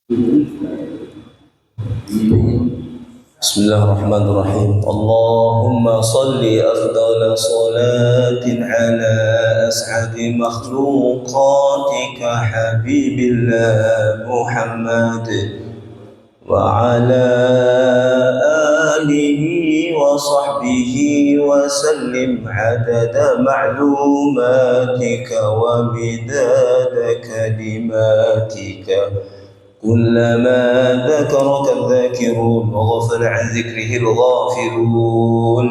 بسم الله الرحمن الرحيم. اللهم صل أفضل صلاة على أسعد مخلوقاتك حبيب الله محمد وعلى آله وصحبه وسلم عدد معلوماتك ومداد كلماتك كلما ذكرك الذاكرون وغفل عن ذكره الغافلون.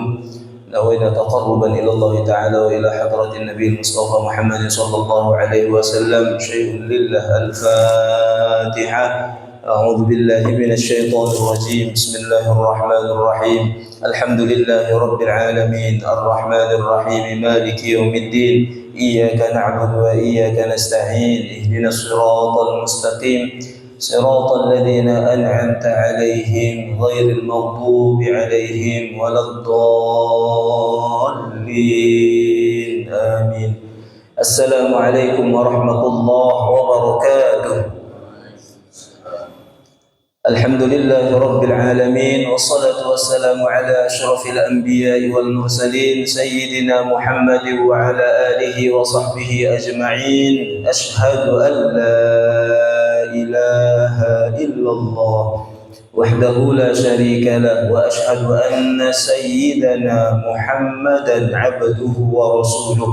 نوينا تقربا إلى الله تعالى وإلى حضرة النبي المصطفى محمد صلى الله عليه وسلم شيء لله. الفاتحة. أعوذ بالله من الشيطان الرجيم. بسم الله الرحمن الرحيم. الحمد لله رب العالمين الرحمن الرحيم مالك يوم الدين. إياك نعبد وإياك نستعين. اهدنا الصراط المستقيم صراط الذين أنعمت عليهم غير المغضوب عليهم ولا الضالين آمين. السلام عليكم ورحمة الله وبركاته. الحمد لله رب العالمين والصلاة والسلام على أشرف الأنبياء والمرسلين سيدنا محمد وعلى آله وصحبه أجمعين. أشهد أن لا إله إلا الله وحده لا شريك له وأشهد أن سيدنا محمدا عبده ورسوله.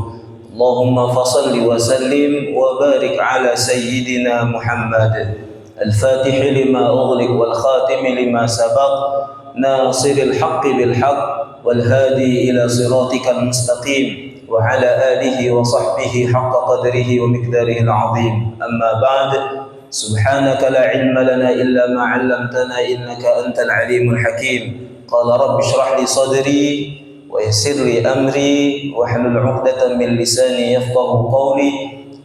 اللهم فصل وسلم وبارك على سيدنا محمد الفاتح لما أغلق والخاتم لما سبق ناصر الحق بالحق والهادي إلى صراطك المستقيم وعلى آله وصحبه حق قدره ومقداره العظيم. أما بعد، سبحانك لا علم لنا إلا ما علمتنا إنك أنت العليم الحكيم. قال رب اشرح لي صدري ويسر لي أمري واحلل عقدة من لساني يفقه قولي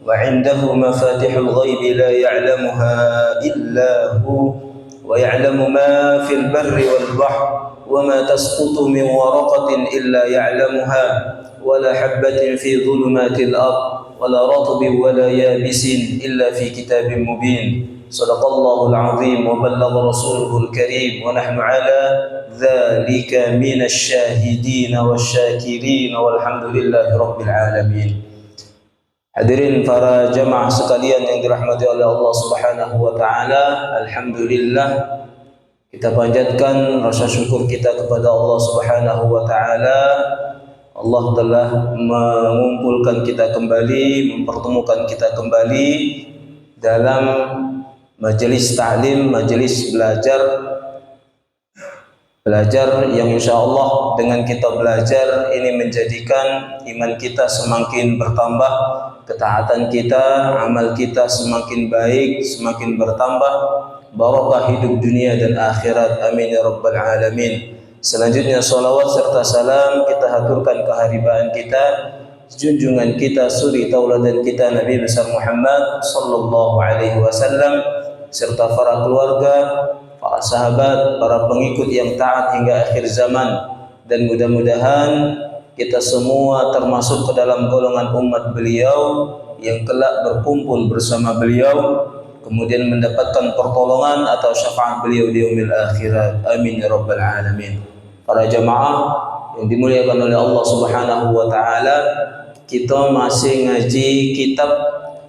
وعنده مفاتح الغيب لا يعلمها إلا هو ويعلم ما في البر والبحر وما تسقط من ورقة إلا يعلمها ولا حبة في ظلمات الأرض ولا رطب ولا يابس إلا في كتاب مبين. صدق الله العظيم وبلغ رسوله الكريم ونحن على ذلك من الشاهدين والشاكرين والحمد لله رب العالمين. Hadirin para jamaah sekalian yang dirahmati oleh Allah Subhanahu wa taala, alhamdulillah kita panjatkan rasa syukur kita kepada Allah Subhanahu wa taala. Allah telah mengumpulkan kita kembali, mempertemukan kita kembali dalam majelis ta'lim, majelis belajar yang insyaAllah dengan kita belajar ini menjadikan iman kita semakin bertambah, ketaatan kita, amal kita semakin baik, semakin bertambah, barakah hidup dunia dan akhirat. Amin ya rabbal alamin. Selanjutnya salawat serta salam kita haturkan keharibaan kita, junjungan kita, suri tauladan kita Nabi besar Muhammad sallallahu alaihi wasallam serta para keluarga, para sahabat, para pengikut yang taat hingga akhir zaman, dan mudah-mudahan kita semua termasuk ke dalam golongan umat beliau yang kelak berkumpul bersama beliau kemudian mendapatkan pertolongan atau syafaat beliau di yaumil akhirat. Amin ya rabbal alamin. Para jamaah yang dimuliakan oleh Allah Subhanahu wa taala, kita masih ngaji kitab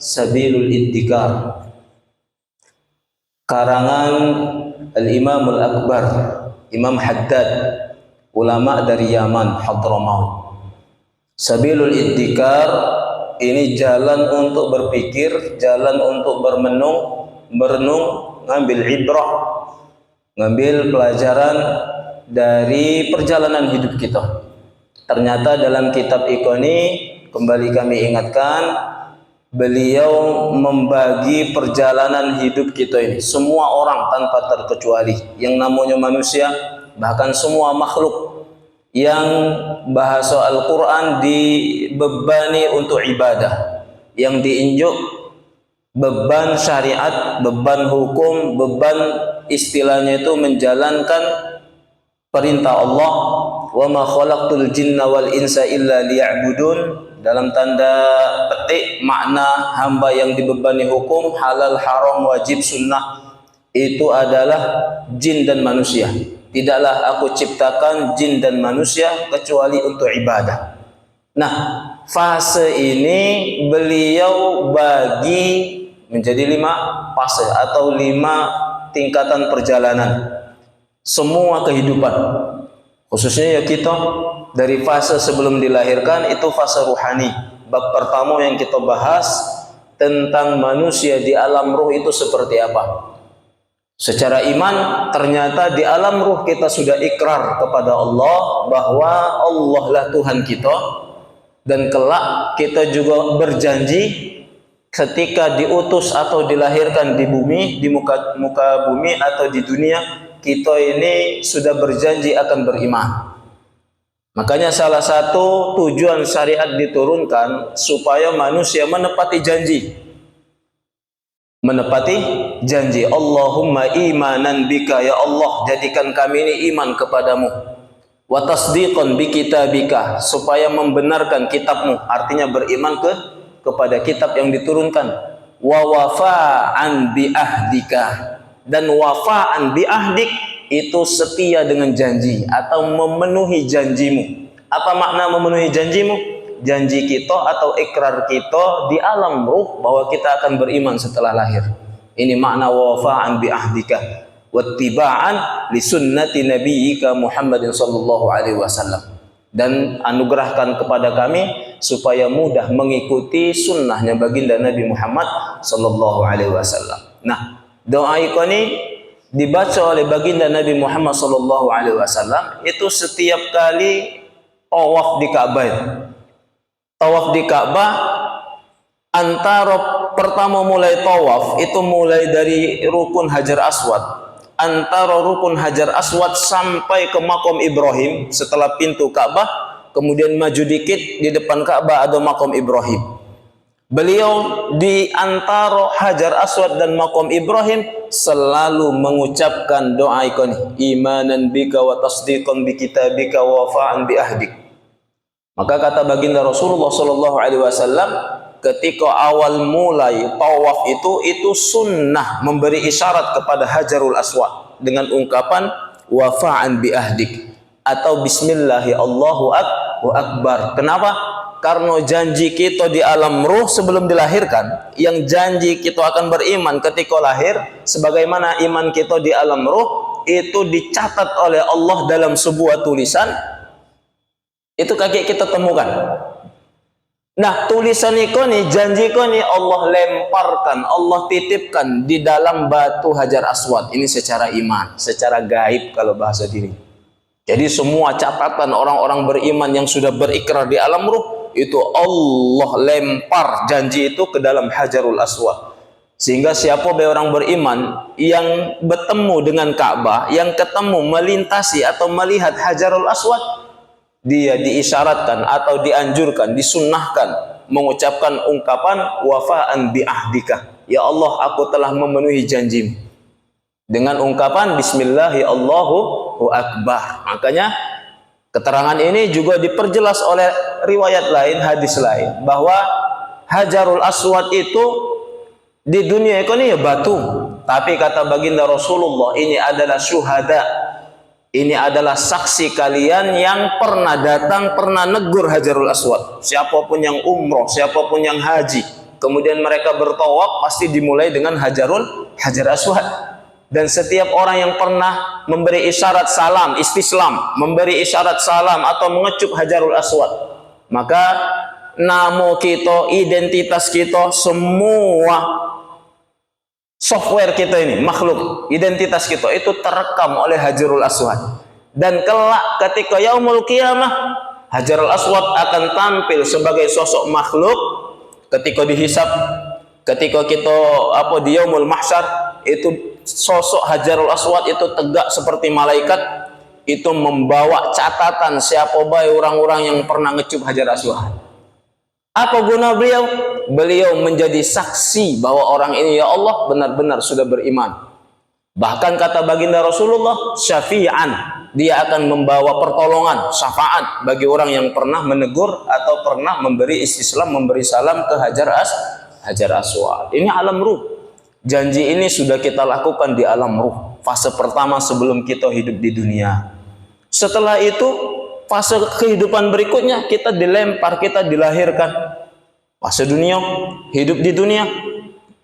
Sabilul Iddikar karangan Al-Imam Al-Akbar Imam Haddad, ulama dari Yaman, Hadramaut. Sabilul Iddikar ini jalan untuk berpikir, jalan untuk merenung, ngambil ibrah, ngambil pelajaran dari perjalanan hidup kita. Ternyata dalam kitab ini kembali kami ingatkan, beliau membagi perjalanan hidup kita ini, semua orang tanpa terkecuali, yang namanya manusia, bahkan semua makhluk yang bahasa Al-Quran dibebani untuk ibadah, yang diinjuk beban syariat, beban hukum, beban istilahnya itu menjalankan perintah Allah. Wa ma khalaqtul jinna wal insa illa liya'budun. Dalam tanda petik makna hamba yang dibebani hukum halal, haram, wajib, sunnah itu adalah jin dan manusia. Tidaklah aku ciptakan jin dan manusia kecuali untuk ibadah. Nah, fase ini beliau bagi menjadi 5 fase atau 5 tingkatan perjalanan semua kehidupan. Khususnya ya kita dari fase sebelum dilahirkan itu fase ruhani. Bab pertama yang kita bahas tentang manusia di alam ruh itu seperti apa. Secara iman ternyata di alam ruh kita sudah ikrar kepada Allah bahwa Allah lah Tuhan kita, dan kelak kita juga berjanji ketika diutus atau dilahirkan di bumi, di muka bumi atau di dunia, kita ini sudah berjanji akan beriman. Makanya salah satu tujuan syariat diturunkan supaya manusia menepati janji. Menepati janji. Allahumma imanan bika, ya Allah jadikan kami ini iman kepadamu. Wa tasdiqan bi kitabika, supaya membenarkan kitabmu, artinya beriman kepada kitab yang diturunkan. Wa wafa'an bi ahdika, dan wafa'an bi ahdik itu setia dengan janji atau memenuhi janjimu. Apa makna memenuhi janjimu? Janji kita atau ikrar kita di alam ruh bahwa kita akan beriman setelah lahir. Ini makna wafa'an bi ahdika wattiba'an li sunnati nabiyyika Muhammadin sallallahu alaihi wasallam, dan anugerahkan kepada kami supaya mudah mengikuti sunnahnya baginda Nabi Muhammad sallallahu alaihi wasallam. Nah, doa ini dibaca oleh baginda Nabi Muhammad sallallahu alaihi wasallam itu setiap kali tawaf di Ka'bah. Tawaf di Ka'bah, antara pertama mulai tawaf itu mulai dari rukun Hajar Aswad. Antara rukun Hajar Aswad sampai ke Maqam Ibrahim, setelah pintu Ka'bah, kemudian maju dikit di depan Ka'bah ada Maqam Ibrahim. Beliau di antara Hajar Aswad dan Maqam Ibrahim selalu mengucapkan doa ini, imanan bika wa tasdiqan bi kitabika wa wafa'an bi ahdik. Maka kata baginda Rasulullah sallallahu alaihi wasallam, ketika awal mulai tawaf itu sunnah memberi isyarat kepada Hajarul Aswad dengan ungkapan wafa'an bi ahdik atau bismillahi Allahu akbar. Kenapa? Karena janji kita di alam ruh sebelum dilahirkan, yang janji kita akan beriman ketika lahir, sebagaimana iman kita di alam ruh itu dicatat oleh Allah dalam sebuah tulisan. Itu kakek kita temukan. Nah, tulisan ini, janji ini Allah lemparkan, Allah titipkan di dalam batu Hajar Aswad. Ini secara iman, secara gaib kalau bahasa diri. Jadi semua catatan orang-orang beriman yang sudah berikrar di alam ruh, itu Allah lempar janji itu ke dalam Hajarul Aswad. Sehingga siapa orang beriman yang bertemu dengan Ka'bah, yang ketemu melintasi atau melihat Hajarul Aswad, dia diisyaratkan atau dianjurkan, disunnahkan mengucapkan ungkapan wafa'an bi ahdika, ya Allah aku telah memenuhi janjimu, dengan ungkapan bismillahi Allahu akbar. Makanya keterangan ini juga diperjelas oleh riwayat lain, hadis lain, bahwa Hajarul Aswad itu di dunia ini ya batu, tapi kata baginda Rasulullah ini adalah syuhada. Ini adalah saksi kalian yang pernah datang, pernah negur Hajarul Aswad. Siapapun yang umroh, siapapun yang haji, kemudian mereka bertawaf, pasti dimulai dengan Hajar Aswad. Dan setiap orang yang pernah memberi isyarat salam, istislam, memberi isyarat salam atau mengecup Hajarul Aswad, maka nama kita, identitas kita, semua software kita ini, makhluk, identitas kita itu terekam oleh Hajarul Aswad. Dan kelak ketika yaumul qiyamah, Hajarul Aswad akan tampil sebagai sosok makhluk ketika dihisab, ketika kita di yaumul mahsyar, itu sosok Hajarul Aswad itu tegak seperti malaikat, itu membawa catatan siapa baik orang-orang yang pernah ngecup Hajar Aswad. Apa guna beliau? Beliau menjadi saksi bahwa orang ini ya Allah benar-benar sudah beriman. Bahkan kata baginda Rasulullah, syafi'an, dia akan membawa pertolongan, syafaat bagi orang yang pernah menegur atau pernah memberi istislam, memberi salam ke Hajar Aswad. Ini alam ruh. Janji ini sudah kita lakukan di alam ruh, fase pertama sebelum kita hidup di dunia. Setelah itu, fase kehidupan berikutnya kita dilempar, kita dilahirkan. Fase dunia, hidup di dunia.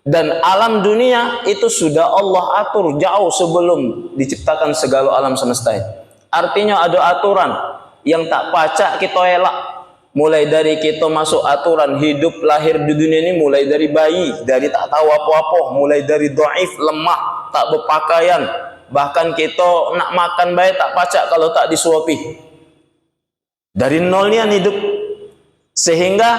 Dan alam dunia itu sudah Allah atur jauh sebelum diciptakan segala alam semesta. Artinya ada aturan yang tak pacak kita elak. Mulai dari kita masuk aturan hidup lahir di dunia ini, mulai dari bayi, dari tak tahu apa-apa, mulai dari dhaif, lemah, tak berpakaian, bahkan kita nak makan baik tak pacak kalau tak disuapi. Dari nolnya hidup, sehingga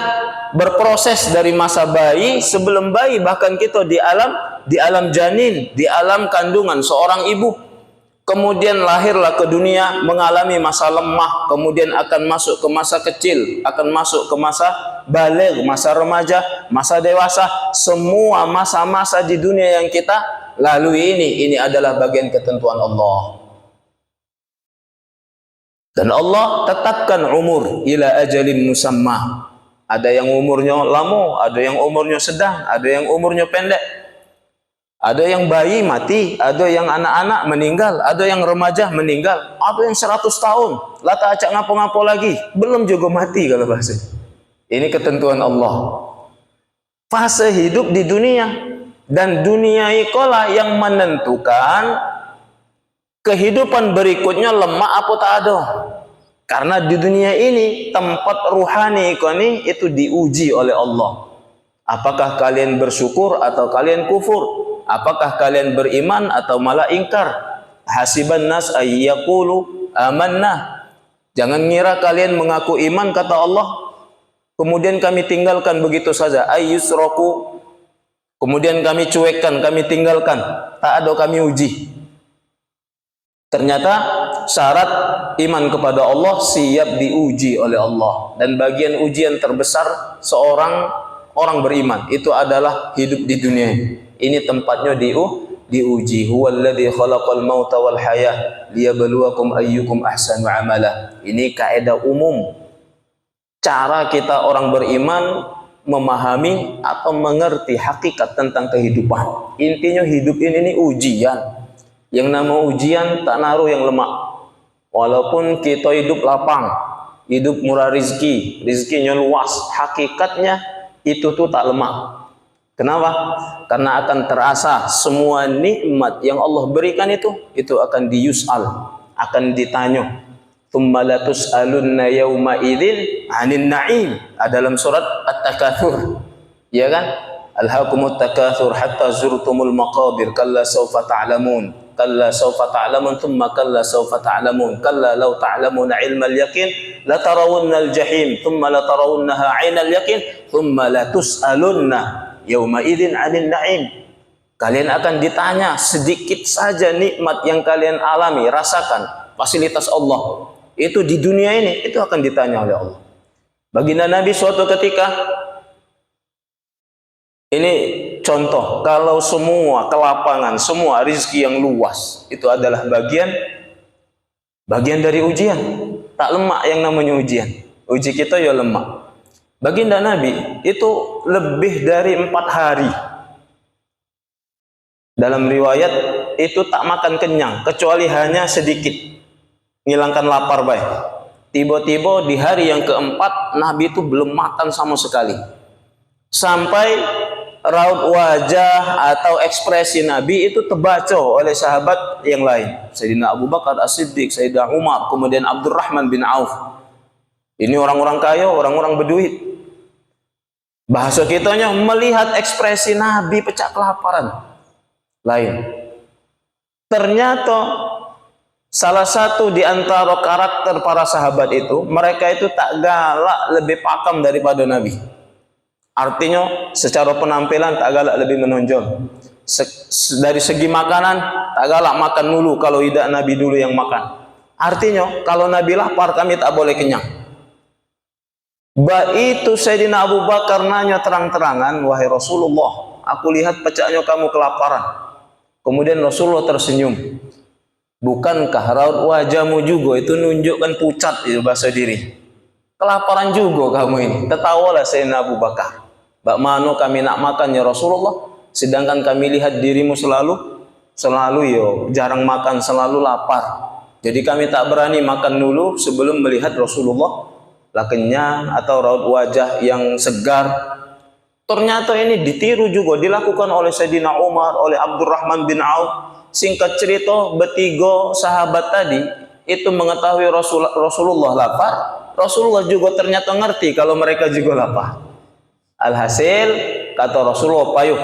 berproses dari masa bayi, sebelum bayi, bahkan kita di alam janin, di alam kandungan seorang ibu. Kemudian lahirlah ke dunia, mengalami masa lemah, kemudian akan masuk ke masa kecil, akan masuk ke masa baligh, masa remaja, masa dewasa. Semua masa-masa di dunia yang kita lalui ini adalah bagian ketentuan Allah. Dan Allah tetapkan umur ila ajalin musamma. Ada yang umurnya lama, ada yang umurnya sedang, ada yang umurnya pendek. Ada yang bayi mati, ada yang anak-anak meninggal, ada yang remaja meninggal, ada yang 100 tahun, lata acak ngapo-ngapo lagi, belum juga mati kalau bahasa. Ini ketentuan Allah. Fase hidup di dunia, dan dunia ikolah yang menentukan kehidupan berikutnya lemah apa tak ada. Karena di dunia ini tempat ruhani ini itu diuji oleh Allah. Apakah kalian bersyukur atau kalian kufur? Apakah kalian beriman atau malah ingkar? Hasiban nas ayyaqulu amanna. Jangan ngira kalian mengaku iman, kata Allah, kemudian kami tinggalkan begitu saja. Ayyusraku, kemudian kami cuekkan, kami tinggalkan, tak ada kami uji. Ternyata syarat iman kepada Allah siap diuji oleh Allah. Dan bagian ujian terbesar seorang orang beriman itu adalah hidup di dunia. Ini tempatnya diuji. Huwallazi khalaqal mauta wal hayah liyabluwakum ayyukum ahsanu amala. Ini kaidah umum. Cara kita orang beriman memahami atau mengerti hakikat tentang kehidupan. Intinya hidup ini ujian. Yang nama ujian tak naruh yang lemak. Walaupun kita hidup lapang, hidup murah rizki, rizkinya luas, hakikatnya itu tuh tak lemak. Kenapa? Karena akan terasa semua nikmat yang Allah berikan itu akan diyus'al, akan ditanya. Tsumma latus'alunna yauma idzin 'anil na'im. Dalam surat At-Takatsur. Ya kan? Alhaakumut takatsur hatta zurtumul maqabir kalla sawfa ta'lamun. Kalla sawfa ta'lamun thumma kalla sawfa ta'lamun. Kalla law ta'lamuna 'ilmal yaqin latarawunnal jahim thumma latarawunnaha 'ainal yaqin thumma latus'alunna yauma idzin 'anil na'im. Kalian akan ditanya sedikit saja nikmat yang kalian alami, rasakan, fasilitas Allah. Itu di dunia ini, itu akan ditanya oleh Allah. Baginda Nabi suatu ketika, ini contoh, kalau semua kelapangan, semua rizki yang luas, itu adalah bagian dari ujian. Tak lemak yang namanya ujian. Uji kita ya lemak. Baginda Nabi itu lebih dari 4 hari. Dalam riwayat itu tak makan kenyang, kecuali hanya sedikit, ngilangkan lapar baik. Tiba-tiba di hari yang keempat, Nabi itu belum makan sama sekali. Sampai raut wajah atau ekspresi Nabi itu terbaca oleh sahabat yang lain. Sayyidina Abu Bakar As-Siddiq, Sayyidina Umar, kemudian Abdurrahman bin Auf. Ini orang-orang kaya, orang-orang berduit. Bahasa kitanya melihat ekspresi Nabi pecah kelaparan. Lain. Ternyata salah satu di antara karakter para sahabat itu, mereka itu tak galak lebih pakam daripada Nabi. Artinya secara penampilan tak galak lebih menonjol. Dari segi makanan tak galak makan dulu kalau tidak Nabi dulu yang makan. Artinya kalau Nabi lapar kami tak boleh kenyang. Itu Sayyidina Abu Bakar nanya terang-terangan, wahai Rasulullah, aku lihat pecahnya kamu kelaparan. Kemudian Rasulullah tersenyum. Bukankah raut wajahmu juga itu nunjukkan pucat itu bahasa diri? Kelaparan juga kamu ini. Tertawalah Sayyidina Abu Bakar. Bak mano kami nak makan ya Rasulullah? Sedangkan kami lihat dirimu selalu jarang makan, selalu lapar. Jadi kami tak berani makan dulu sebelum melihat Rasulullah lah kenyang atau raut wajah yang segar. Ternyata ini ditiru juga, dilakukan oleh Sayyidina Umar, oleh Abdurrahman bin Auf. Singkat cerita, bertiga sahabat tadi itu mengetahui Rasulullah lapar. Rasulullah juga ternyata ngerti kalau mereka juga lapar. Alhasil kata Rasulullah, payuh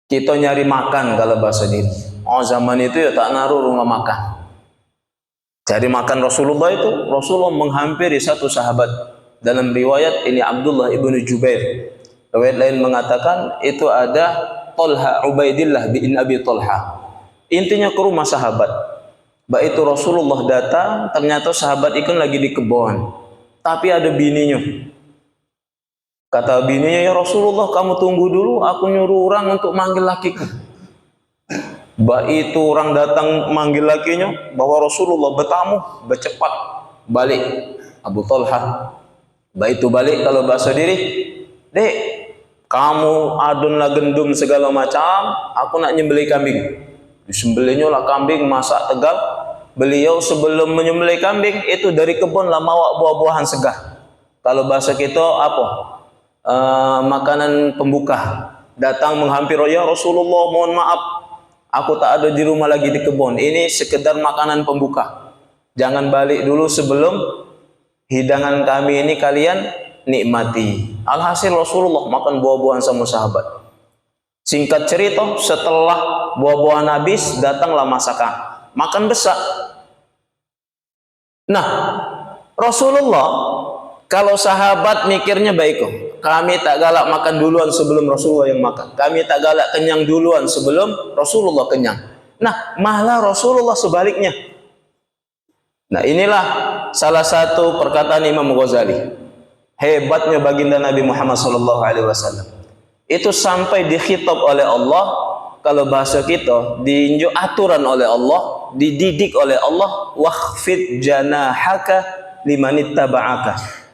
kita nyari makan kalau bahasa diri. Oh, zaman itu ya tak naruh rumah makan. Cari makan Rasulullah itu, Rasulullah menghampiri satu sahabat. Dalam riwayat ini Abdullah ibnu Jubair. Riwayat lain mengatakan itu ada Talha Ubaidillah bin Abi Talha. Intinya ke rumah sahabat. Baik itu Rasulullah datang, ternyata sahabat itu lagi di kebun. Tapi ada bininya. Kata bininya, ya Rasulullah kamu tunggu dulu, aku nyuruh orang untuk manggil lakiku. Baik itu orang datang manggil lakinya, bahwa Rasulullah bertamu, bercepat balik. Abu Talha, baik itu balik kalau bahasa diri, dek, kamu adunlah gendum segala macam, aku nak nyembelih kambing. Disembelihnya lah kambing, masak tegal. Beliau sebelum menyembelih kambing itu dari kebun lah bawa buah-buahan segar. Kalau bahasa kita apa? Makanan pembuka. Datang menghampiri, ya Rasulullah mohon maaf, aku tak ada di rumah lagi di kebun. Ini sekedar makanan pembuka. Jangan balik dulu sebelum hidangan kami ini kalian nikmati. Alhasil Rasulullah makan buah-buahan sama sahabat. Singkat cerita, setelah buah-buahan habis, datanglah masakan. Makan besar. Nah, Rasulullah, kalau sahabat mikirnya baik kok. Kami tak galak makan duluan sebelum Rasulullah yang makan. Kami tak galak kenyang duluan sebelum Rasulullah kenyang. Nah, malah Rasulullah sebaliknya. Nah, inilah salah satu perkataan Imam Ghazali. Hebatnya baginda Nabi Muhammad SAW. Itu sampai dikhitab oleh Allah, kalau bahasa kita, diinjau aturan oleh Allah, dididik oleh Allah, wakhfid janahaka limanittaba'aka.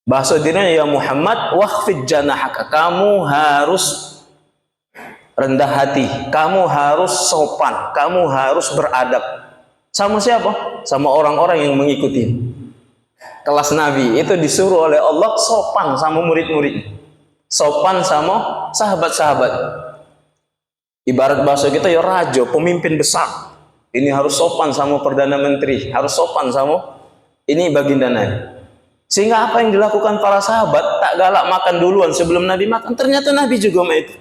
Bahasa dirinya, ya Muhammad, wakhfid janahaka, kamu harus rendah hati, kamu harus sopan, kamu harus beradab. Sama siapa? Sama orang-orang yang mengikuti kelas Nabi. Itu disuruh oleh Allah sopan sama murid-murid, sopan sama sahabat-sahabat. Ibarat bahasa kita ya raja, pemimpin besar. Ini harus sopan sama Perdana Menteri, harus sopan sama ini baginda Nabi. Sehingga apa yang dilakukan para sahabat, tak galak makan duluan sebelum Nabi makan. Ternyata Nabi juga itu.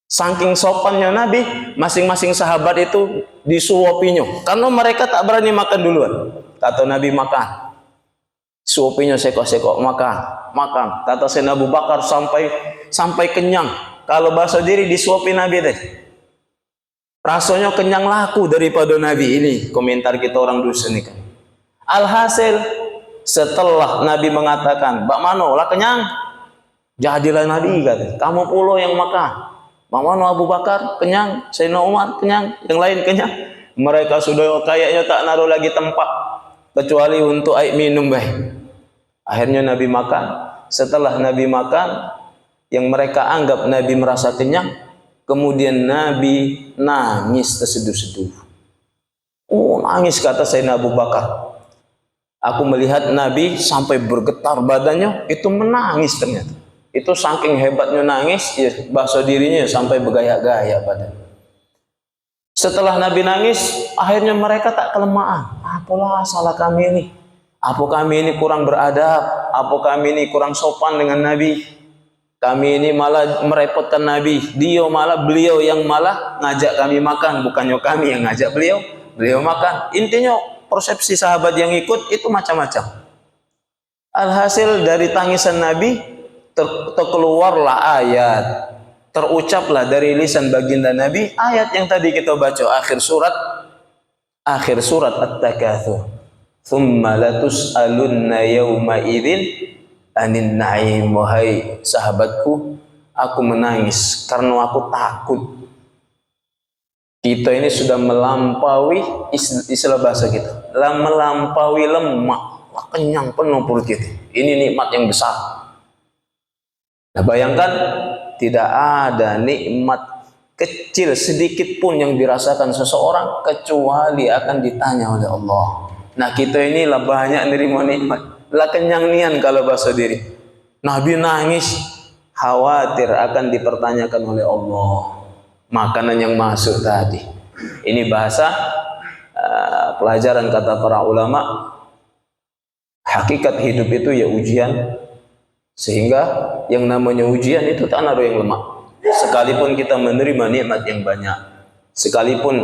Saking sopannya Nabi, masing-masing sahabat itu disuapinya. Karena mereka tak berani makan duluan. Kata Nabi makan. Suapinya sekok-sekok, makan. Kata Sayyidina Abu Bakar sampai kenyang. Kalau bahasa diri disuapi Nabi tadi. Rasanya kenyang laku daripada Nabi. Ini komentar kita orang dusun ini kan. Alhasil, setelah Nabi mengatakan, Mbak Mano lah kenyang, jadilah Nabi kata, kamu pula yang makan. Mbak Mano Abu Bakar kenyang, Sayyidina Umar kenyang, yang lain kenyang. Mereka sudah kayaknya tak naruh lagi tempat kecuali untuk air minum baik. Akhirnya Nabi makan. Setelah Nabi makan, yang mereka anggap Nabi merasa kenyang, kemudian Nabi nangis terseduh-seduh. Oh, nangis kata Sayyidina Abu Bakar. Aku melihat Nabi sampai bergetar badannya, itu menangis ternyata. Itu saking hebatnya nangis, ya, bahasa dirinya sampai bergaya-gaya badan. Setelah Nabi nangis, akhirnya mereka tak kelemahan. Apalah salah kami ini? Apa kami ini kurang beradab? Apa kami ini kurang sopan dengan Nabi? Kami ini malah merepotkan Nabi. Beliau yang malah ngajak kami makan, bukannya kami yang ngajak beliau makan. Intinya persepsi sahabat yang ikut itu macam-macam. Alhasil dari tangisan Nabi terkeluarlah ayat, terucaplah dari lisan baginda Nabi ayat yang tadi kita baca akhir surat At-Takatsur. Tsumma latus'alunna yauma idzin anin na'im. Wahai sahabatku, aku menangis karena aku takut. Kita ini sudah melampaui, istilah bahasa kita, melampaui lemak, kenyang penuh perut kita. Ini nikmat yang besar. Nah, bayangkan tidak ada nikmat kecil sedikit pun yang dirasakan seseorang kecuali akan ditanya oleh Allah. Nah, kita inilah banyak nerima nikmat. Lah kenyang nian kalau bahasa diri. Nabi nangis khawatir akan dipertanyakan oleh Allah. Makanan yang masuk tadi. Ini bahasa pelajaran kata para ulama. Hakikat hidup itu ya ujian. Sehingga yang namanya ujian itu tak naruh yang lemah. Sekalipun kita menerima nikmat yang banyak, sekalipun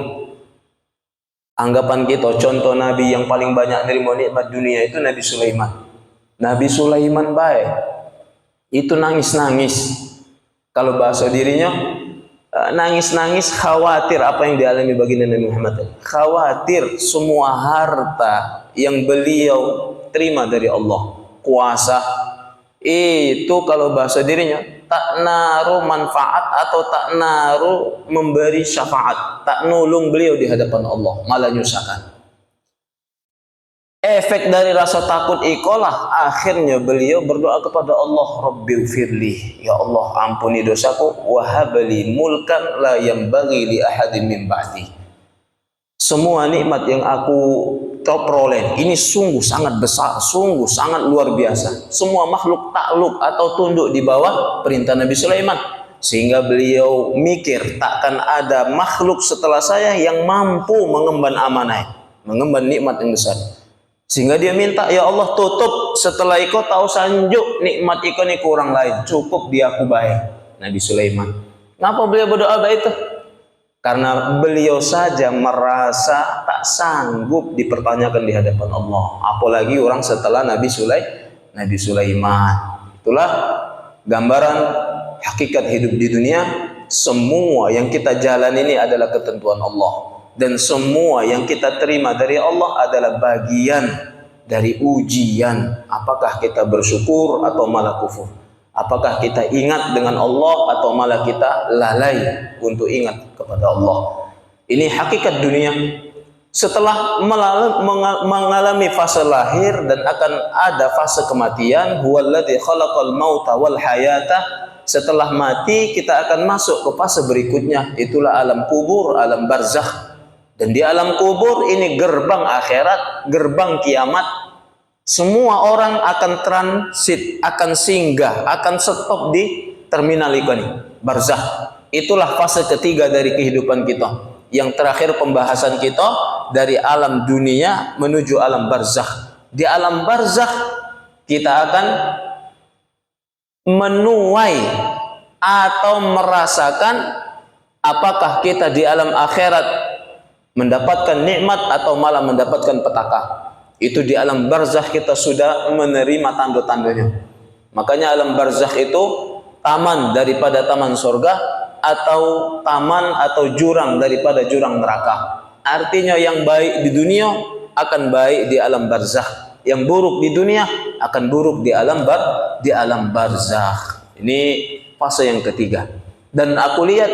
anggapan kita contoh Nabi yang paling banyak menerima nikmat dunia itu Nabi Sulaiman. Nabi Sulaiman baik, itu nangis-nangis. Kalau bahasa dirinya nangis-nangis khawatir apa yang dialami baginda Nabi Muhammad. Khawatir semua harta yang beliau terima dari Allah, kuasa itu kalau bahasa dirinya tak naruh manfaat atau tak naruh memberi syafaat, tak nolong beliau di hadapan Allah, malah nyusahkan. Efek dari rasa takut ikolah akhirnya beliau berdoa kepada Allah, Rabbighfirli, ya Allah ampuni dosaku, wahabli mulkan la yanbaghi li ahadin min ba'di. Semua nikmat yang aku peroleh ini sungguh sangat besar, sungguh sangat luar biasa. Semua makhluk takluk atau tunduk di bawah perintah Nabi Sulaiman. Sehingga beliau mikir takkan ada makhluk setelah saya yang mampu mengemban amanah, mengemban nikmat yang besar. Sehingga dia minta, ya Allah tutup setelah ikut tahu sanjuk nikmat ikut ni kurang lain, cukup dia aku baik. Nabi Sulaiman. Kenapa beliau berdoa baik itu? Karena beliau saja merasa tak sanggup dipertanyakan di hadapan Allah, apalagi orang setelah Nabi Sulaiman. Itulah gambaran hakikat hidup di dunia. Semua yang kita jalan ini adalah ketentuan Allah, dan semua yang kita terima dari Allah adalah bagian dari ujian. Apakah kita bersyukur atau malah kufur? Apakah kita ingat dengan Allah atau malah kita lalai untuk ingat kepada Allah? Ini hakikat dunia. Setelah mengalami fase lahir dan akan ada fase kematian, huwallazi khalaqal mauta wal hayata. Setelah mati kita akan masuk ke fase berikutnya, itulah alam kubur, alam barzakh. Dan di alam kubur ini gerbang akhirat, gerbang kiamat. Semua orang akan transit, akan singgah, akan stop di terminal ini, barzakh. Itulah fase ketiga dari kehidupan kita. Yang terakhir pembahasan kita dari alam dunia menuju alam barzakh. Di alam barzakh kita akan menuai atau merasakan apakah kita di alam akhirat mendapatkan nikmat atau malah mendapatkan petaka. Itu di alam barzakh kita sudah menerima tanda-tandanya. Makanya alam barzakh itu taman daripada taman surga, atau taman atau jurang daripada jurang neraka. Artinya yang baik di dunia akan baik di alam barzakh, yang buruk di dunia akan buruk di alam barzakh. Ini fase yang ketiga. Dan aku lihat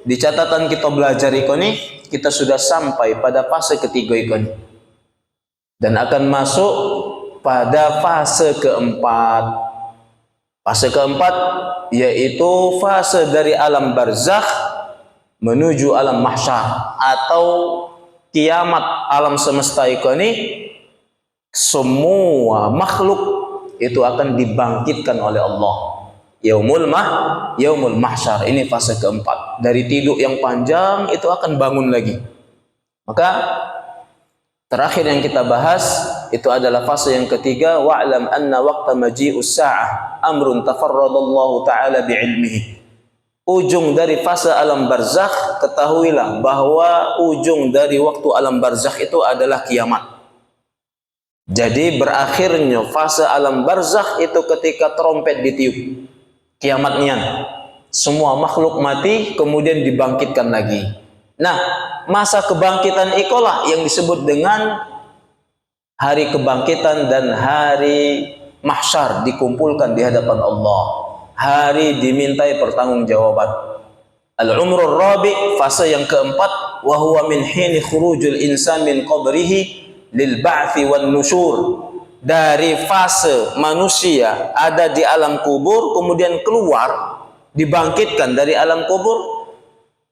di catatan kita belajar ini, kita sudah sampai pada fase ketiga ini. Dan akan masuk pada fase keempat. Fase keempat yaitu fase dari alam barzakh menuju alam mahsyar atau kiamat alam semesta ini. Semua makhluk itu akan dibangkitkan oleh Allah. Yaumul mahsyar, ini fase keempat. Dari tidur yang panjang itu akan bangun lagi. Maka terakhir yang kita bahas itu adalah fase yang ketiga, wa'lam anna waqta maji'us sa'ah amrun tafarradallahu ta'ala bi'ilmihi. Ujung dari fase alam barzakh, ketahuilah bahwa ujung dari waktu alam barzakh itu adalah kiamat. Jadi berakhirnya fase alam barzakh itu ketika trompet ditiup, kiamat nian. Semua makhluk mati kemudian dibangkitkan lagi. Nah, masa kebangkitan ikolah yang disebut dengan hari kebangkitan dan hari mahsyar, dikumpulkan di hadapan Allah. Hari dimintai pertanggungjawaban. Al-umrul rabi', fase yang keempat, wa huwa min hini khurujul insan min qabrihi lil ba'thi wan nusyur. dari fase manusia ada di alam kubur, kemudian keluar, dibangkitkan dari alam kubur,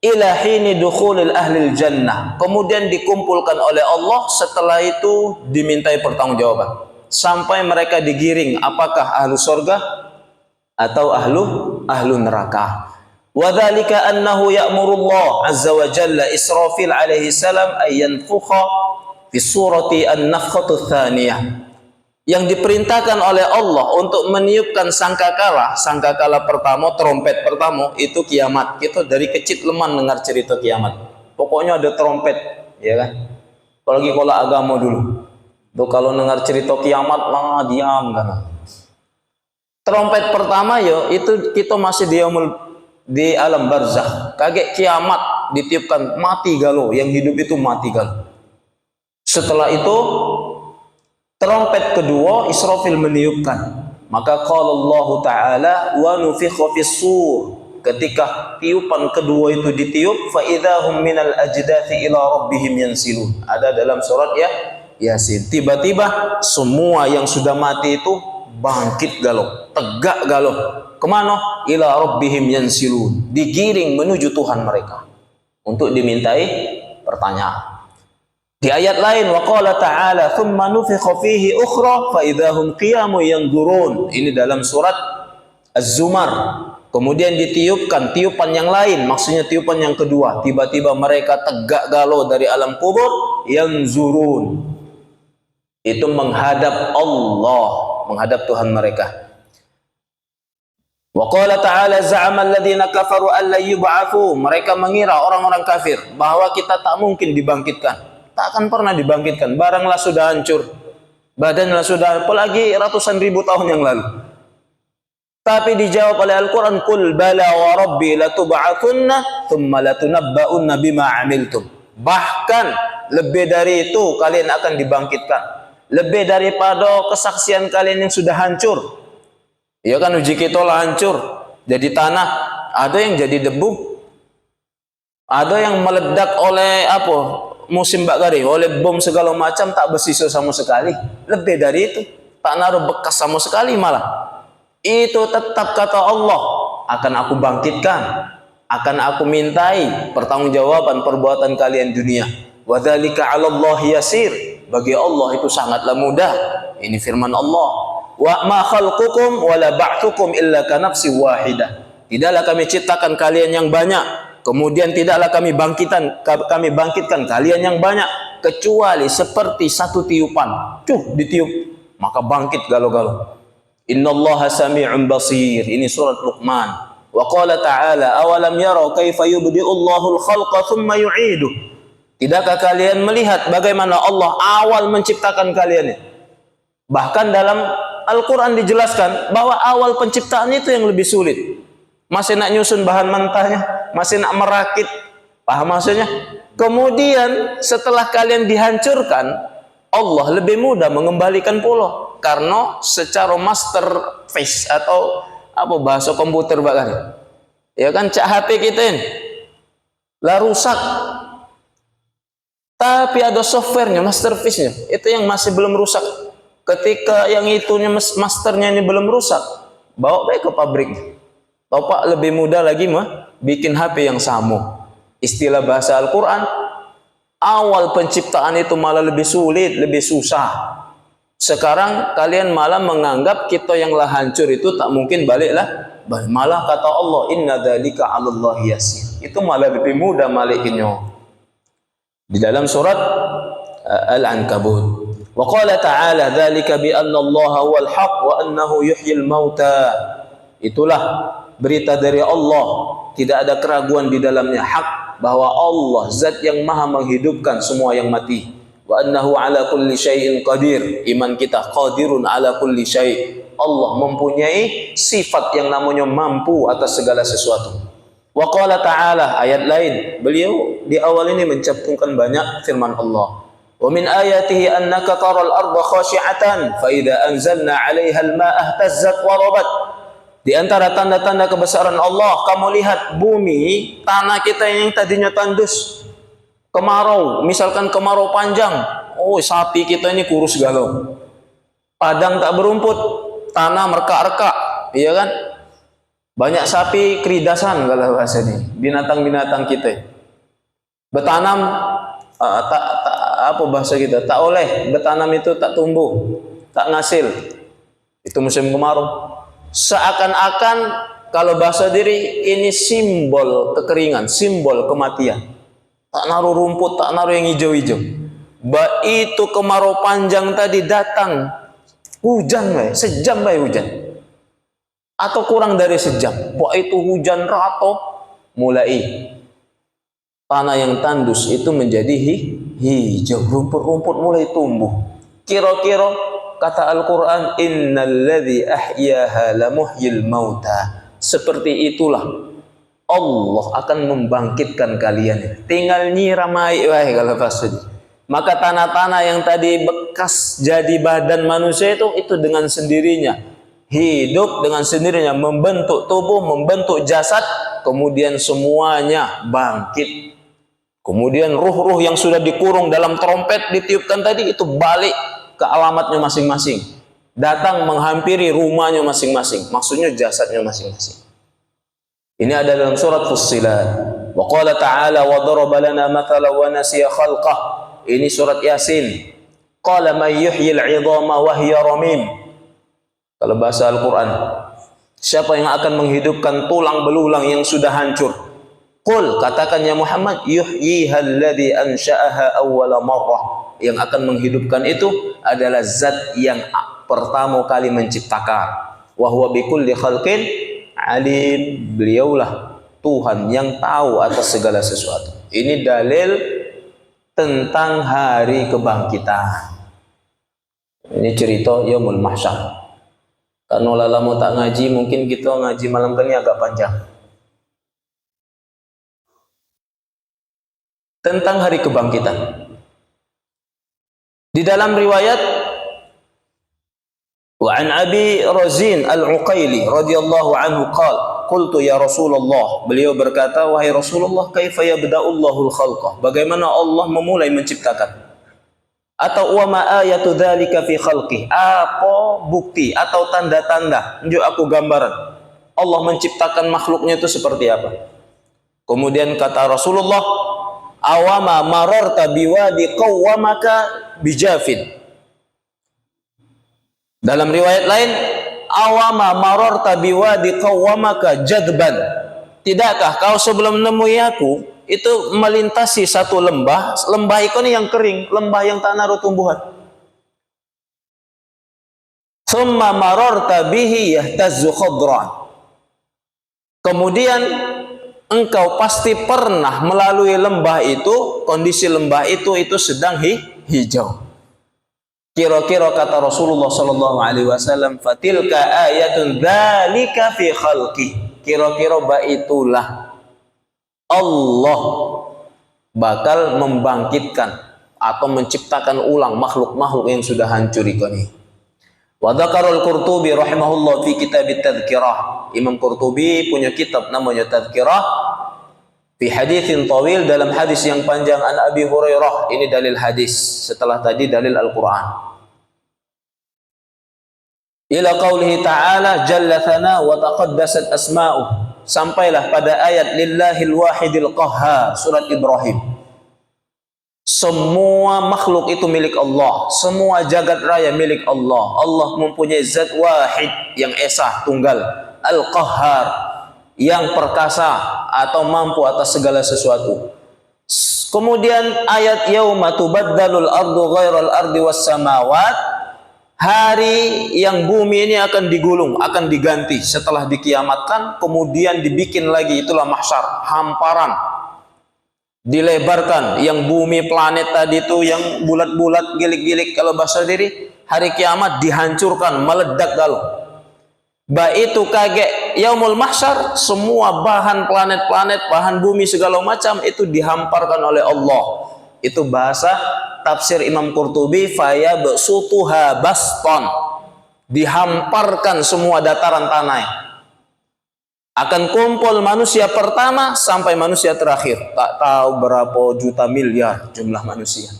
ila hini dukhulil ahlil jannah, kemudian dikumpulkan oleh Allah, setelah itu dimintai pertanggungjawaban sampai mereka digiring apakah ahlu surga atau ahlu neraka. Wa dzalika annahu ya'murullah azza wa jalla Israfil alaihi salam ay yanfukha fi surati an-nafkhatu tsaniyah, yang diperintahkan oleh Allah untuk meniupkan sangkakala pertama, trompet pertama itu kiamat. Kita dari kecil lemah dengar cerita kiamat. Pokoknya ada trompet, ya kan? Apalagi kalau agama dulu. Tuh kalau dengar cerita kiamat lah diam kan. Trompet pertama ya itu kita masih di alam barzakh. Kaget kiamat ditiupkan, mati galau, yang hidup itu mati galau. Setelah itu trompet kedua Israfil meniupkan, maka qala Allah Ta'ala wa nufikha fis-sur, ketika tiupan kedua itu ditiup, fa idzahum minal ajdathi ila rabbihim yansilun, ada dalam surat Yasin. Tiba-tiba semua yang sudah mati itu bangkit galau, tegak galau. Kemana? Ila rabbihim yansilun, digiring menuju Tuhan mereka untuk dimintai pertanyaan. Di ayat lain, wa qala ta'ala thumma nufikha fihi ukhra fa idzahum qiyamun yanzurun. Ini dalam surat Az-Zumar. Kemudian ditiupkan tiupan yang lain, maksudnya tiupan yang kedua. Tiba-tiba mereka tegak galau dari alam kubur, yanzurun. Itu menghadap Allah, menghadap Tuhan mereka. Wa qala ta'ala za'ama alladhina kafaru an la yub'atsu. Mereka mengira, orang-orang kafir, bahwa kita tak mungkin dibangkitkan. Tak akan pernah dibangkitkan, baranglah sudah hancur, badanlah sudah, apalagi ratusan ribu tahun yang lalu. Tapi dijawab oleh Al-Quran, qul bala wa rabbi latub'atsunna thumma latunabba'unna bima amiltum. Bahkan lebih dari itu kalian akan dibangkitkan, lebih daripada kesaksian kalian yang sudah hancur. Ya kan, uji kita lah hancur jadi tanah, ada yang jadi debu, ada yang meledak oleh musim bakari, oleh bom segala macam, tak bersisa sama sekali. Lebih dari itu, tak naruh bekas sama sekali malah. Itu tetap kata Allah, akan aku bangkitkan, akan aku mintai pertanggungjawaban perbuatan kalian dunia. Wa dzalika 'ala Allah yasir, bagi Allah itu sangatlah mudah. Ini firman Allah. Wa ma khalqukum wa la ba'thukum illa ka nafsin wahidah. Tidaklah kami ciptakan kalian yang banyak, kemudian tidaklah kami bangkitkan kalian yang banyak, kecuali seperti satu tiupan. Ditiup, maka bangkit galau-galau. Innallaha sami'un basir. Ini surat Luqman. Wa qala ta'ala awalam yarau kaifa yubdi'ullahul khalqa thumma yu'iduh. Tidakkah kalian melihat bagaimana Allah awal menciptakan kalian? Bahkan dalam Al-Quran dijelaskan bahwa awal penciptaan itu yang lebih sulit. Masih nak nyusun bahan mentahnya, masih nak merakit, paham maksudnya? Kemudian setelah kalian dihancurkan, Allah lebih mudah mengembalikan pula, karena secara master face atau bahasa komputer bahkan, ya kan, cak HP kita ini lah rusak, tapi ada softwarenya, master face-nya, itu yang masih belum rusak. Ketika yang itunya masternya ini belum rusak, bawa baik ke pabrik. Bapak lebih mudah lagi bikin HP yang sama. Istilah bahasa Al-Quran, awal penciptaan itu malah lebih sulit, lebih susah. Sekarang kalian malah menganggap kita yang lah hancur itu tak mungkin baliklah. Malah kata Allah, inna dzalika 'alallahi yasir. Itu malah lebih mudah malikinnya. Di dalam surat Al-Ankabut. Wa qala ta'ala dzalika bi anna Allah huwal haq wa annahu yuhyil mauta. Itulah berita dari Allah, tidak ada keraguan di dalamnya, hak, bahwa Allah zat yang maha menghidupkan semua yang mati. Wa annahu ala kulli syai'in qadir. Iman kita qadirun ala kulli syai'. Allah mempunyai sifat yang namanya mampu atas segala sesuatu. Wa qala ta'ala, ayat lain, beliau di awal ini mencantumkan banyak firman Allah. Wa min ayatihi annaka taral arda khashi'atan fa idza anzalna 'alaiha al-ma'a ihtazzat wa rabat. Di antara tanda-tanda kebesaran Allah, kamu lihat bumi, tanah kita yang tadinya tandus, kemarau, misalkan kemarau panjang, sapi kita ini kurus galau. Padang tak berumput, tanah mereka-reka, iya kan? Banyak sapi keridasan kalau bahasa ini, binatang-binatang kita. Bertanam apa bahasa kita? Tak oleh bertanam itu tak tumbuh, tak ngasil. Itu musim kemarau. Seakan-akan kalau bahasa diri ini simbol kekeringan, simbol kematian. Tak naruh rumput, tak naruh yang hijau-hijau. Itu kemarau panjang tadi datang, hujan sejam hujan. Atau kurang dari sejam. Itu hujan rata, mulai tanah yang tandus itu menjadi hijau, rumput-rumput mulai tumbuh. Kira-kira kata Al-Quran, innalladzi ahyaha lamuhyil mauta. Seperti itulah Allah akan membangkitkan kalian. Tinggal nyiramai kalau pasal. Maka tanah-tanah yang tadi bekas jadi badan manusia itu dengan sendirinya hidup, dengan sendirinya membentuk tubuh, membentuk jasad, kemudian semuanya bangkit. Kemudian ruh-ruh yang sudah dikurung dalam trompet ditiupkan tadi itu balik ke alamatnya masing-masing, datang menghampiri rumahnya masing-masing, maksudnya jasadnya masing-masing. Ini ada dalam surat Fussilat. Wa qala ta'ala wa daraba lana mathalan wa nasiya khalqah. Ini surat Yasin. Qala man yuhyil 'idhama wa hiya ramim. Kalau bahasa Al-Quran, siapa yang akan menghidupkan tulang belulang yang sudah hancur? Qul, katakan ya Muhammad, yuhyiha alladhi ansha'aha awwala marrah. Yang akan menghidupkan itu adalah zat yang pertama kali menciptakan. Wa huwa bikulli khalqin alim. Beliaulah Tuhan yang tahu atas segala sesuatu. Ini dalil tentang hari kebangkitan. Ini cerita Yaumul Mahsyar. Kalau lama tak ngaji, mungkin kita ngaji malam ini agak panjang. Tentang hari kebangkitan. Di dalam riwayat wa an Abi Razin Al-Uqaili radhiyallahu anhu qala qultu ya Rasulullah, beliau berkata, wahai Rasulullah, kaifa yabda'ullahu al-khalqa? Bagaimana Allah memulai menciptakan? Atau wa ma ayatu dzalika fi khalqi? Apa bukti atau tanda-tanda? Tunjuk aku gambaran. Allah menciptakan makhluknya itu seperti apa? Kemudian kata Rasulullah, awama mararta biwadi qawwamaka bijafin. Dalam riwayat lain, awama mararta biwadi qawwamaka jadban. Tidakkah kau sebelum menemui aku itu melintasi satu lembah itu yang kering, lembah yang tak naruh tumbuhan. Thumma mararta bihi yahtazzu khadran. Kemudian engkau pasti pernah melalui lembah itu, kondisi lembah itu sedang hijau. Kira-kira kata Rasulullah sallallahu alaihi wasallam, fatilka ayatun dzalika fi khalqi. Kira-kira baitulah Allah bakal membangkitkan atau menciptakan ulang makhluk-makhluk yang sudah hancur ini. Wa dzakarul Qurtubi rahimahullah fi kitab at-tadhkirah. Imam Qurtubi punya kitab namanya Tadhkirah fi haditsin tawil, dalam hadis yang panjang, an Abi Hurairah. Ini dalil hadis, setelah tadi dalil Al-Qur'an. Ila qaulihi ta'ala jalla thana wa taqaddasat asma'uh. Sampailah pada ayat lillahil wahidil qahhar, surat Ibrahim. Semua makhluk itu milik Allah, semua jagat raya milik Allah. Allah mempunyai zat wahid yang esa, tunggal, al-qahhar, yang perkasa atau mampu atas segala sesuatu. Kemudian ayat yauma tubaddalul ardu ghairal ardi was samawat. Hari yang bumi ini akan digulung, akan diganti setelah dikiamatkan, kemudian dibikin lagi, itulah mahsyar, hamparan, dilebarkan. Yang bumi planet tadi itu yang bulat-bulat, gilik-gilik, kalau bahasa diri, hari kiamat dihancurkan, meledak galau. Itu kaget yaumul mahsyar, semua bahan planet-planet, bahan bumi segala macam itu dihamparkan oleh Allah. Itu bahasa tafsir Imam Qurtubi, fayabsutuha baston, dihamparkan semua dataran tanah. Akan kumpul manusia pertama sampai manusia terakhir, tak tahu berapa juta miliar jumlah manusia.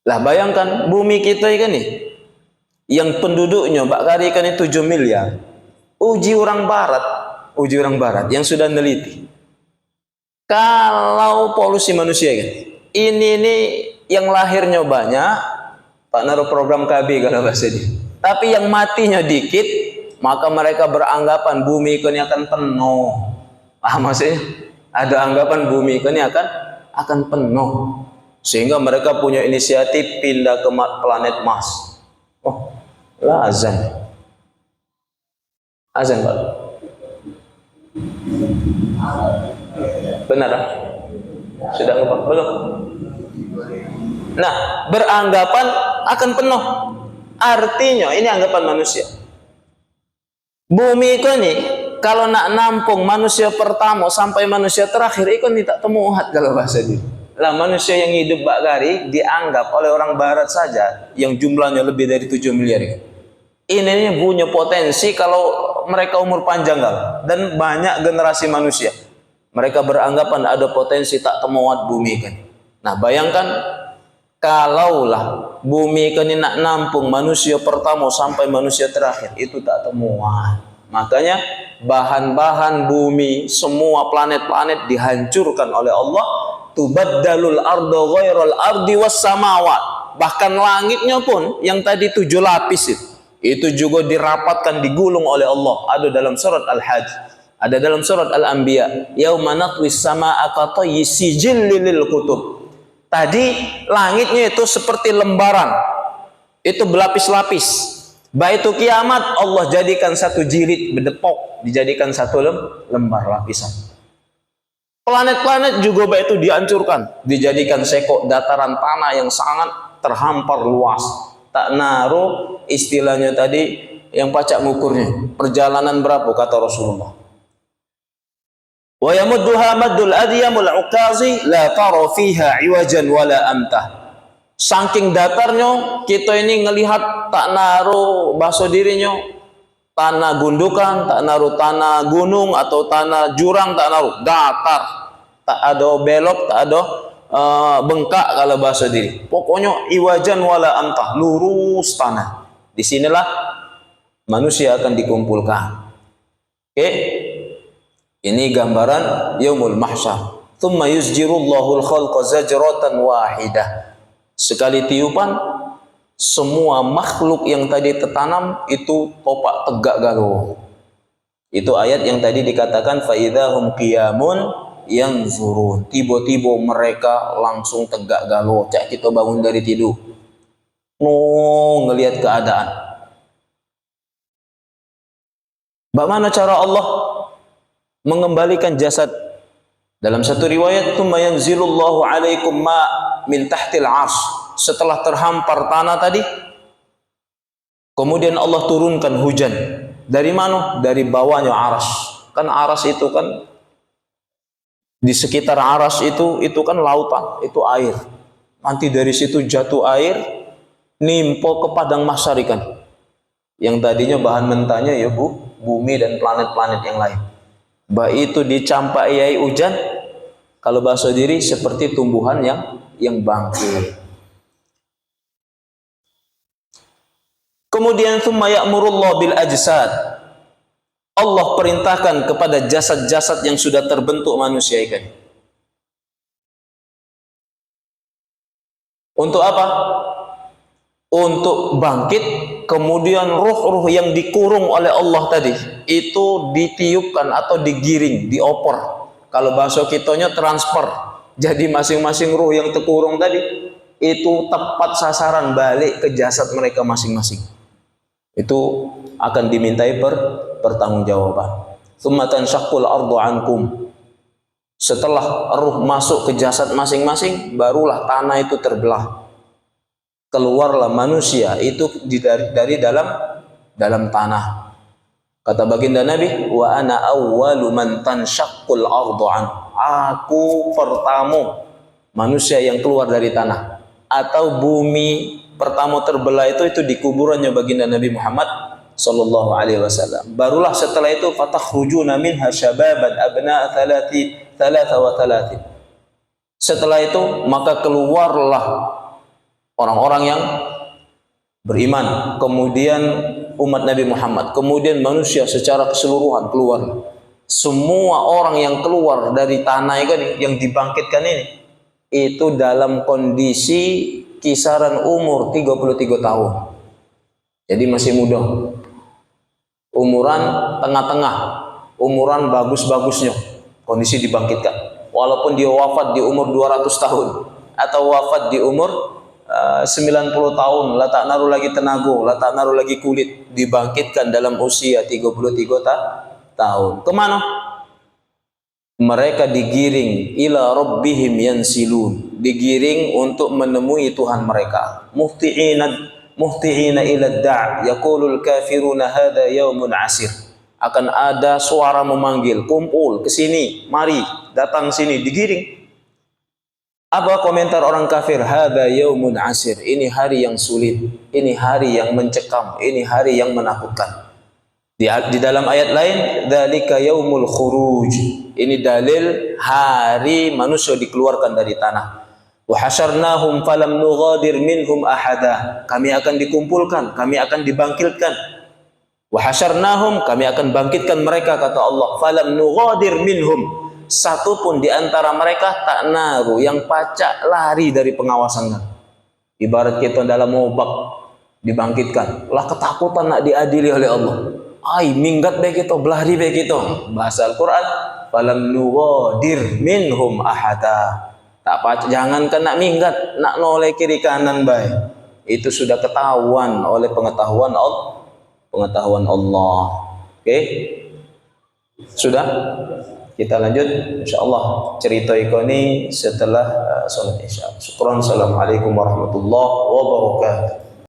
Lah bayangkan bumi kita ini yang penduduknya bakari kan itu 7 miliar. Uji orang barat yang sudah neliti. Kalau polusi manusia kan, ini yang lahirnya banyak, tak naruh program KB kalau bahasa dia. Tapi yang matinya dikit, maka mereka beranggapan bumi ini akan penuh. Maksudnya ada anggapan bumi ini akan penuh, sehingga mereka punya inisiatif pindah ke planet Mars. Oh, lah azan Pak. Benar? Sudah ngepak belum? Nah, beranggapan akan penuh. Artinya ini anggapan manusia. Bumi ini kalau nak nampung manusia pertama sampai manusia terakhir, itu tidak temuhat kalau bahasa dia. Lah manusia yang hidup bakari dianggap oleh orang barat saja yang jumlahnya lebih dari 7 miliar. Ini punya potensi kalau mereka umur panjang dan banyak generasi manusia. Mereka beranggapan ada potensi tak temuat bumi kan. Nah, bayangkan kalaulah bumi ini nak nampung manusia pertama sampai manusia terakhir, itu tak temuan. Makanya bahan-bahan bumi, semua planet-planet dihancurkan oleh Allah. Tubaddalul ardu ghairal ardi was samawat. Bahkan langitnya pun yang tadi 7 lapis itu juga dirapatkan, digulung oleh Allah. Ada dalam surat Al-Hajj, ada dalam surat Al-Anbiya, yauma natwis samaa'a katayyi sijillil lil kutub. Tadi langitnya itu seperti lembaran, itu berlapis-lapis. Baitu kiamat Allah jadikan satu jilid berdepok, dijadikan satu lembar lapisan. Planet-planet juga itu dihancurkan, dijadikan sekok dataran tanah yang sangat terhampar luas. Tak naruh istilahnya tadi yang pacak ngukurnya. Perjalanan berapa kata Rasulullah? Wa yamudduha maddul adyamul uqazi la tara fiha iwajan wala amtah. Saking datarnya kita ini ngelihat tak naruh bahasa dirinya tanah gundukan, tak naruh tanah gunung atau tanah jurang, tak naruh datar, tak ada belok, tak ada bengkak kalau bahasa diri. Pokoknya iwajan wala amtah, lurus tanah. Disinilah manusia akan dikumpulkan. Oke, ini gambaran yaumul mahsyar. Tsumma yuzjirullahul khalqa zajratan wahidah. Sekali tiupan semua makhluk yang tadi tertanam itu topak tegak galuh. Itu ayat yang tadi dikatakan fa idzahum qiyamun yanzurun. Tiba-tiba mereka langsung tegak galuh. Cak kita bangun dari tidur. Ngelihat keadaan. Bagaimana cara Allah mengembalikan jasad? Dalam satu riwayat, "Tsumma yanzilullahu 'alaikum ma min tahtil 'arsy." Setelah terhampar tanah tadi, kemudian Allah turunkan hujan. Dari mana? Dari bawahnya arsy. Kan arsy itu kan di sekitar arsy itu kan lautan, itu air. Nanti dari situ jatuh air, nimpo ke padang mahsyar ikan. Yang tadinya bahan mentahnya ya bumi dan planet-planet yang lain. Baik itu dicampai hujan, kalau bahasa diri seperti tumbuhan yang bangkit. Kemudian tsumma ya'murullah bil ajsad. Allah perintahkan kepada jasad-jasad yang sudah terbentuk manusia ikan. Untuk apa? Untuk bangkit, kemudian ruh-ruh yang dikurung oleh Allah tadi itu ditiupkan atau digiring, diopor. Kalau bahasa kitanya transfer. Jadi masing-masing ruh yang terkurung tadi itu tepat sasaran balik ke jasad mereka masing-masing. Itu akan dimintai pertanggungjawaban. Tsumma tanshaqqul ardu ankum. Setelah ruh masuk ke jasad masing-masing, barulah tanah itu terbelah. Keluarlah manusia itu dari dalam tanah. Kata baginda Nabi, wa ana awwalu man tanshaqqul ardu an. Aku pertama manusia yang keluar dari tanah. Atau bumi pertama terbelah itu di kuburannya baginda Nabi Muhammad sallallahu alaihi wasallam. Barulah setelah itu fatakhrujuna minha syababan abna'a 33. Setelah itu maka keluarlah orang-orang yang beriman, kemudian umat Nabi Muhammad, kemudian manusia secara keseluruhan keluar. Semua orang yang keluar dari tanah ini, yang dibangkitkan ini, itu dalam kondisi kisaran umur 33 tahun. Jadi masih muda. Umuran tengah-tengah, umuran bagus-bagusnya, kondisi dibangkitkan. Walaupun dia wafat di umur 200 tahun atau wafat di umur 90 tahun, la tak naruh lagi tenaga, la tak naruh lagi kulit, dibangkitkan dalam usia 33 tahun. Kemana? Mereka digiring ila rabbihim yansilun, digiring untuk menemui Tuhan mereka. Muhti'ina ila da' yaqulul kafiruna hadha yaumun asir. Akan ada suara memanggil, kumpul ke sini, mari datang sini, digiring. Apa komentar orang kafir? Hadza yaumun asir. Ini hari yang sulit, ini hari yang mencekam, ini hari yang menakutkan. Di dalam ayat lain, dzalika yaumul khuruj. Ini dalil hari manusia dikeluarkan dari tanah. Wa hasyarnahum falam nughadir minhum ahada. Kami akan dikumpulkan, kami akan dibangkitkan. Wa hasyarnahum, kami akan bangkitkan mereka, kata Allah. Falam nughadir minhum. Satu pun di antara mereka tak naru, yang pacak lari dari pengawasan. Ibarat kita dalam mobak dibangkitkan, lah ketakutan nak diadili oleh Allah. Ai minggat baik itu, belari baik itu. Bahasa Al-Quran, falam nughadir minhum ahada. Tak pacak, jangankan nak minggat, nak noleh kiri kanan baik. Itu sudah ketahuan oleh pengetahuan Allah. Oke? Sudah? Kita lanjut insyaallah cerita ini setelah salat Isya. Syukran. Assalamualaikum warahmatullahi wabarakatuh.